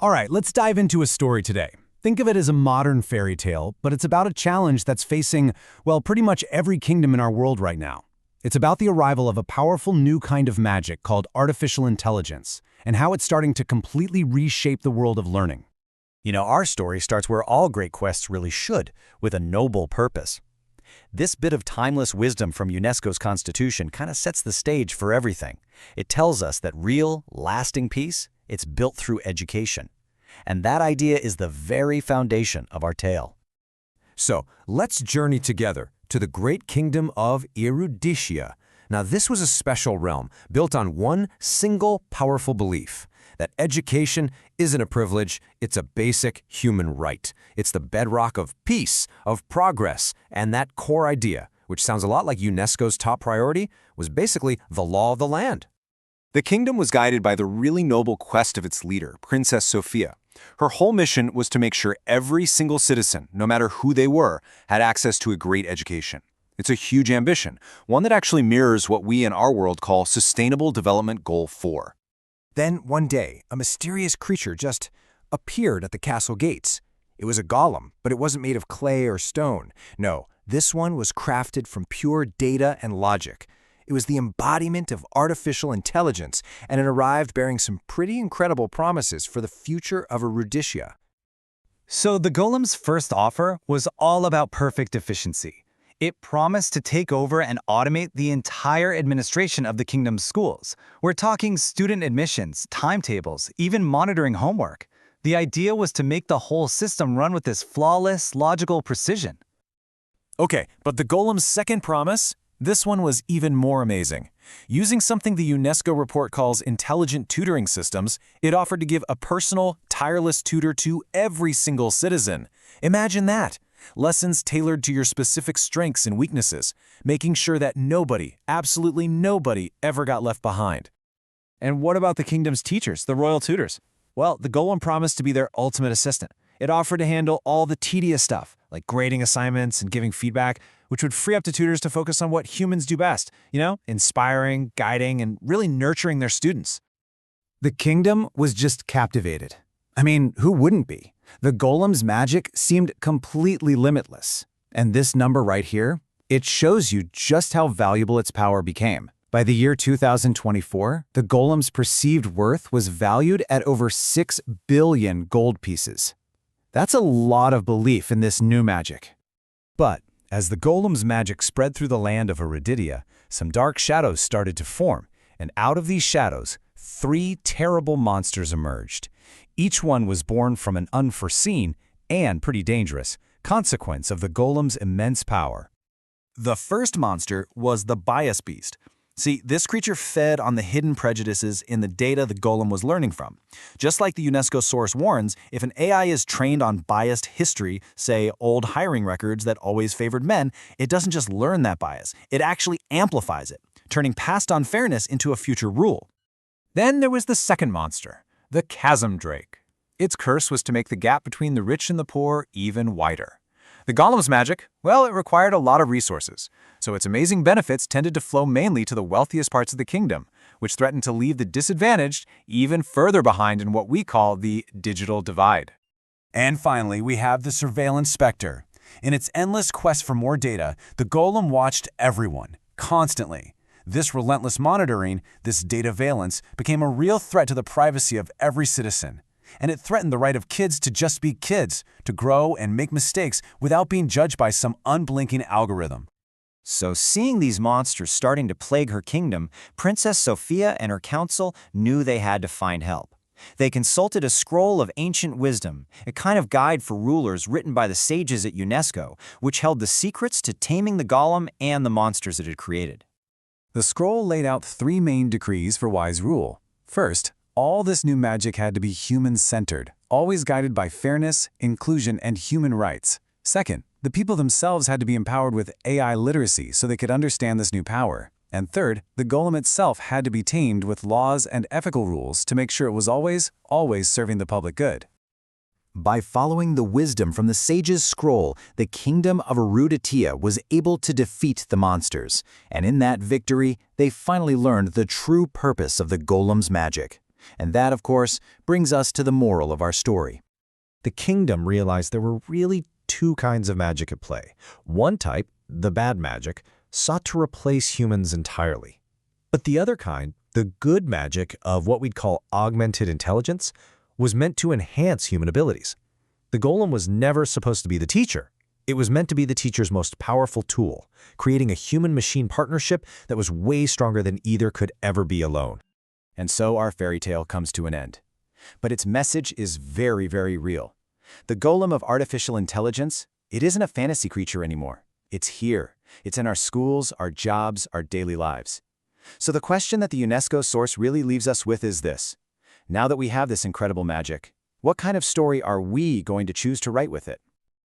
All right, let's dive into a story today. Think of it as a modern fairy tale, but it's about a challenge that's facing, well, pretty much every kingdom in our world right now. It's about the arrival of a powerful new kind of magic called artificial intelligence, and how it's starting to completely reshape the world of learning. Our story starts where all great quests really should, with a noble purpose. This bit of timeless wisdom from UNESCO's constitution kind of sets the stage for everything. It tells us that real, lasting peace, it's built through education. And that idea is the very foundation of our tale. So, let's journey together to the great kingdom of Eruditia. Now, this was a special realm built on one single powerful belief: that education isn't a privilege, it's a basic human right. It's the bedrock of peace, of progress, and that core idea, which sounds a lot like UNESCO's top priority, was basically the law of the land. The kingdom was guided by the really noble quest of its leader, Princess Sophia. Her whole mission was to make sure every single citizen, no matter who they were, had access to a great education. It's a huge ambition, one that actually mirrors what we in our world call Sustainable Development Goal 4. Then, one day, a mysterious creature just appeared at the castle gates. It was a golem, but it wasn't made of clay or stone. No, this one was crafted from pure data and logic. It was the embodiment of artificial intelligence, and it arrived bearing some pretty incredible promises for the future of Eruditia. So the golem's first offer was all about perfect efficiency. It promised to take over and automate the entire administration of the kingdom's schools. We're talking student admissions, timetables, even monitoring homework. The idea was to make the whole system run with this flawless, logical precision. Okay, but the golem's second promise? This one was even more amazing. Using something the UNESCO report calls intelligent tutoring systems, it offered to give a personal, tireless tutor to every single citizen. Imagine that! Lessons tailored to your specific strengths and weaknesses, making sure that nobody, absolutely nobody, ever got left behind. And what about the kingdom's teachers, the royal tutors? Well, the golem promised to be their ultimate assistant. It offered to handle all the tedious stuff, like grading assignments and giving feedback, which would free up the tutors to focus on what humans do best, inspiring, guiding, and really nurturing their students. The kingdom was just captivated. I mean, who wouldn't be? The golem's magic seemed completely limitless. And this number right here, it shows you just how valuable its power became. By the year 2024, the golem's perceived worth was valued at over 6 billion gold pieces. That's a lot of belief in this new magic. But as the golem's magic spread through the land of Eruditia, some dark shadows started to form, and out of these shadows, 3 terrible monsters emerged. Each one was born from an unforeseen, and pretty dangerous, consequence of the golem's immense power. The first monster was the bias beast. See, this creature fed on the hidden prejudices in the data the golem was learning from. Just like the UNESCO source warns, if an AI is trained on biased history, say old hiring records that always favored men, it doesn't just learn that bias, it actually amplifies it, turning past unfairness into a future rule. Then there was the second monster, the chasm drake. Its curse was to make the gap between the rich and the poor even wider. The golem's magic, well, it required a lot of resources, so its amazing benefits tended to flow mainly to the wealthiest parts of the kingdom, which threatened to leave the disadvantaged even further behind in what we call the digital divide. And finally, we have the surveillance specter. In its endless quest for more data, the golem watched everyone, constantly. This relentless monitoring, this data valence, became a real threat to the privacy of every citizen. And it threatened the right of kids to just be kids, to grow and make mistakes without being judged by some unblinking algorithm. So seeing these monsters starting to plague her kingdom, Princess Sophia and her council knew they had to find help. They consulted a scroll of ancient wisdom, a kind of guide for rulers written by the sages at UNESCO, which held the secrets to taming the golem and the monsters it had created. The scroll laid out 3 main decrees for wise rule. First, all this new magic had to be human-centered, always guided by fairness, inclusion, and human rights. Second, the people themselves had to be empowered with AI literacy so they could understand this new power. And third, the golem itself had to be tamed with laws and ethical rules to make sure it was always serving the public good. By following the wisdom from the sage's scroll, the kingdom of Eruditia was able to defeat the monsters. And in that victory, they finally learned the true purpose of the golem's magic. And that, of course, brings us to the moral of our story. The kingdom realized there were really two kinds of magic at play. One type, the bad magic, sought to replace humans entirely. But the other kind, the good magic of what we'd call augmented intelligence, was meant to enhance human abilities. The golem was never supposed to be the teacher. It was meant to be the teacher's most powerful tool, creating a human-machine partnership that was way stronger than either could ever be alone. And so our fairy tale comes to an end. But its message is very, very real. The golem of artificial intelligence, it isn't a fantasy creature anymore. It's here. It's in our schools, our jobs, our daily lives. So the question that the UNESCO source really leaves us with is this. Now that we have this incredible magic, what kind of story are we going to choose to write with it?